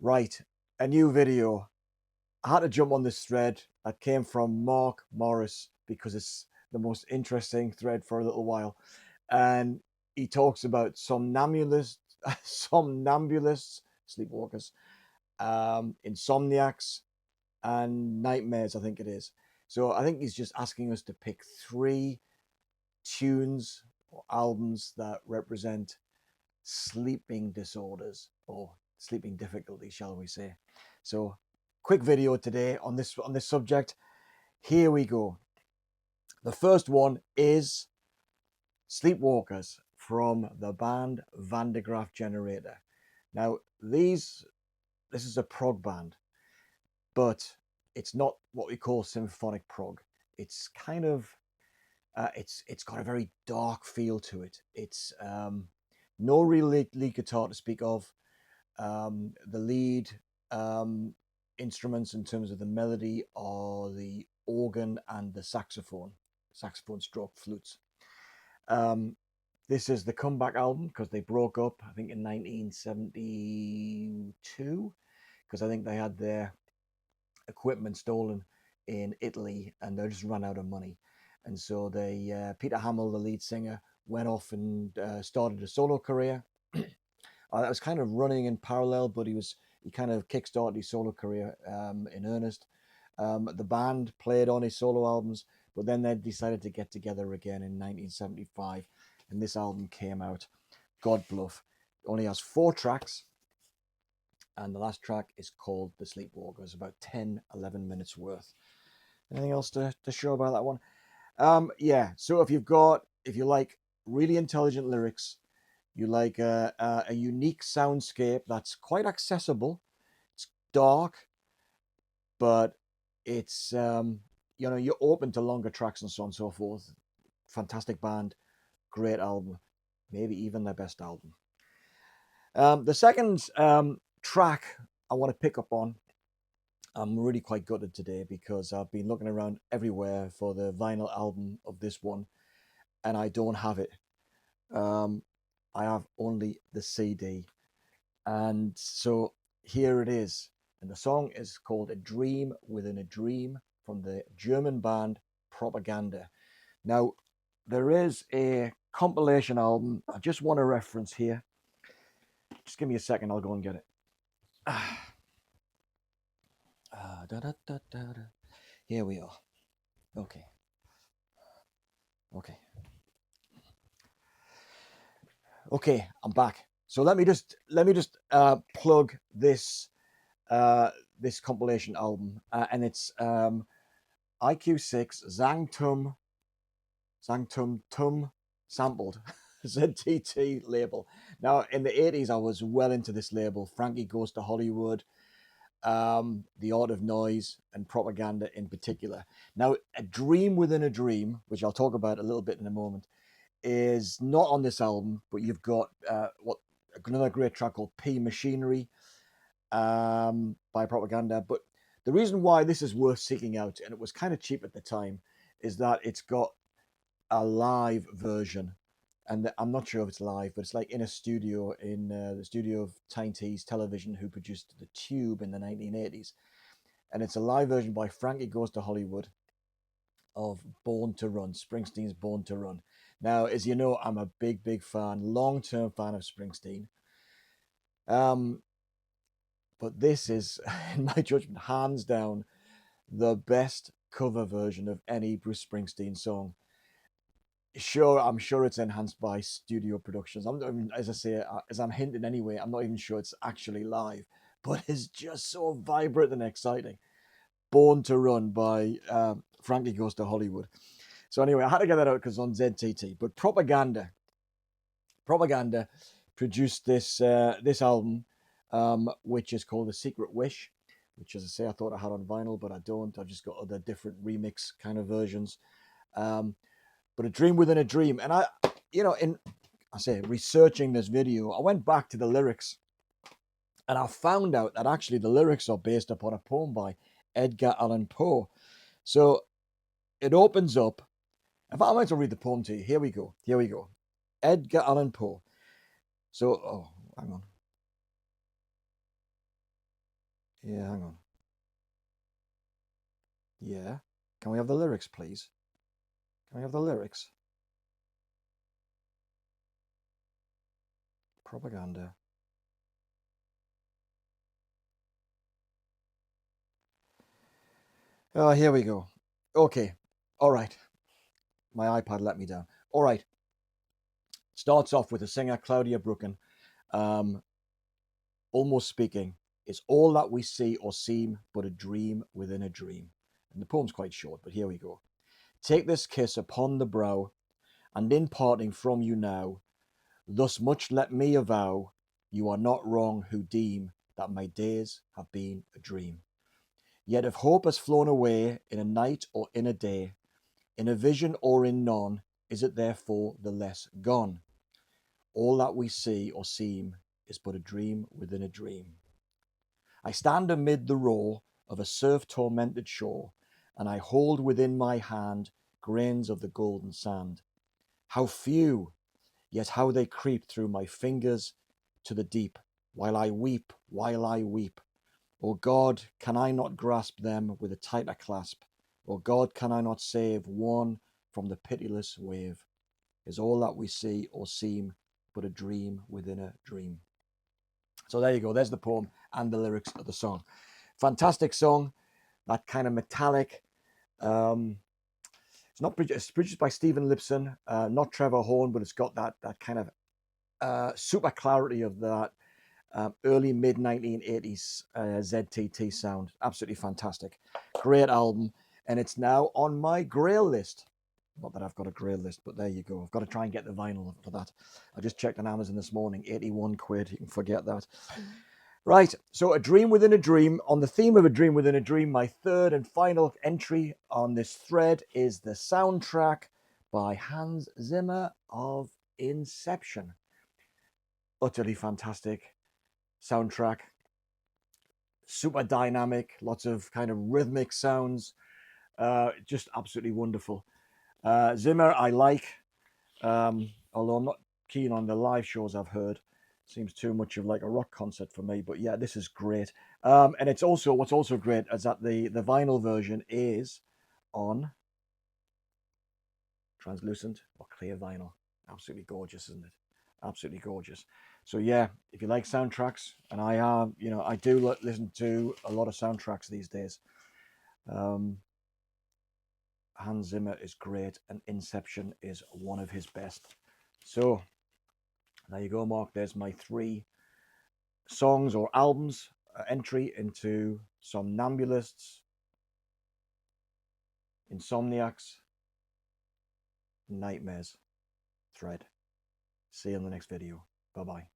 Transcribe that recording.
Right, a new video. I had to jump on this thread that came from Mark Morris because it's the most interesting thread for a little while. And he talks about somnambulists, somnambulists, sleepwalkers, insomniacs, and nightmares, I think it is. So I think he's just asking us to pick three tunes or albums that represent sleeping disorders or sleeping difficulty, shall we say. So quick video today on this subject. Here we go. The first one is Sleepwalkers from the band Van de Graaff Generator. Now this is a prog band, but it's not what we call symphonic prog. It's kind of it's got a very dark feel to it. It's no real lead guitar to speak of. The lead instruments in terms of the melody are the organ and the saxophone stroke flutes. This is the comeback album because they broke up, I think, in 1972, because I think they had their equipment stolen in Italy and they just ran out of money. And so Peter Hamill, the lead singer, went off and started a solo career. That was kind of running in parallel, but he kind of kickstarted his solo career in earnest. The band played on his solo albums, but then they decided to get together again in 1975, and this album came out. God Bluff. It only has 4 tracks, and the last track is called The Sleepwalkers, about 10-11 minutes worth. Anything else to show about that one? Yeah, so if you like really intelligent lyrics, you like a unique soundscape that's quite accessible. It's dark, but it's you're open to longer tracks and so on and so forth. Fantastic band, great album, maybe even their best album. The second track I want to pick up on, I'm really quite gutted today because I've been looking around everywhere for the vinyl album of this one, and I don't have it. I have only the CD. And so here it is. And the song is called A Dream Within a Dream from the German band Propaganda. Now, there is a compilation album I just want to reference here. Just give me a second, I'll go and get it. Here we are. Okay. Okay, I'm back. So let me just plug this this compilation album, and it's IQ6 Zangtum Tum sampled ZTT label. Now in the 80s, I was well into this label. Frankie Goes to Hollywood, The Art of Noise, and Propaganda in particular. Now, A Dream Within a Dream, which I'll talk about a little bit in a moment, is not on this album, but you've got another great track called P Machinery by Propaganda. But the reason why this is worth seeking out, and it was kind of cheap at the time, is that it's got a live version. And I'm not sure if it's live, but it's like in a studio, in the studio of Tyne Tees Television, who produced The Tube in the 1980s. And it's a live version by Frankie Goes to Hollywood of Born to Run, Springsteen's Born to Run. Now, as you know, I'm a big fan, long-term fan of Springsteen. But this is, in my judgment, hands down, the best cover version of any Bruce Springsteen song. Sure, I'm sure it's enhanced by studio productions. I'm not even, as I say, as I'm hinting anyway, I'm not even sure it's actually live, but it's just so vibrant and exciting. Born to Run by Frankie Goes to Hollywood. So anyway, I had to get that out because it's on ZTT. But Propaganda produced this this album, which is called The Secret Wish, which, as I say, I thought I had on vinyl, but I don't. I've just got other different remix kind of versions. But A Dream Within a Dream. And researching this video, I went back to the lyrics and I found out that actually the lyrics are based upon a poem by Edgar Allan Poe. So it opens up. In fact, I might as well read the poem to you. Here we go. Edgar Allan Poe. So, hang on. Yeah, hang on. Yeah. Can we have the lyrics, please? Can we have the lyrics? Propaganda. Oh, here we go. Okay. All right. My iPad let me down. All right. Starts off with the singer Claudia Brucken. Almost speaking, it's all that we see or seem but a dream within a dream. And the poem's quite short, but here we go. Take this kiss upon the brow, and in parting from you now, thus much let me avow, you are not wrong who deem that my days have been a dream. Yet if hope has flown away in a night or in a day, in a vision or in none, is it therefore the less gone? All that we see or seem is but a dream within a dream. I stand amid the roar of a surf-tormented shore, and I hold within my hand grains of the golden sand. How few, yet how they creep through my fingers to the deep, while I weep, while I weep. O God, can I not grasp them with a tighter clasp? O God, can I not save one from the pitiless wave? Is all that we see or seem but a dream within a dream? So there you go. There's the poem and the lyrics of the song. Fantastic song. That kind of metallic. It's not produced. It's produced by Stephen Lipson, not Trevor Horn, but it's got that kind of super clarity of that early mid 1980s ZTT sound. Absolutely fantastic. Great album, and it's now on my Grail list. Not that I've got a Grail list, but there you go. I've got to try and get the vinyl for that. I just checked on Amazon this morning, 81 quid. You can forget that. Right, so A Dream Within a Dream. On the theme of A Dream Within a Dream, my third and final entry on this thread is the soundtrack by Hans Zimmer of Inception. Utterly fantastic soundtrack. Super dynamic, lots of kind of rhythmic sounds. Just absolutely wonderful. Zimmer, I like, although I'm not keen on the live shows I've heard. Seems too much of like a rock concert for me, but yeah, this is great. And it's also what's also great is that the vinyl version is on translucent or clear vinyl. Absolutely gorgeous, isn't it? Absolutely gorgeous. So yeah, if you like soundtracks, and I are, I do listen to a lot of soundtracks these days. Hans Zimmer is great, and Inception is one of his best. So there you go, Mark. There's my 3 songs or albums entry into Somnambulists, Insomniacs, Nightmares thread. See you in the next video. Bye-bye.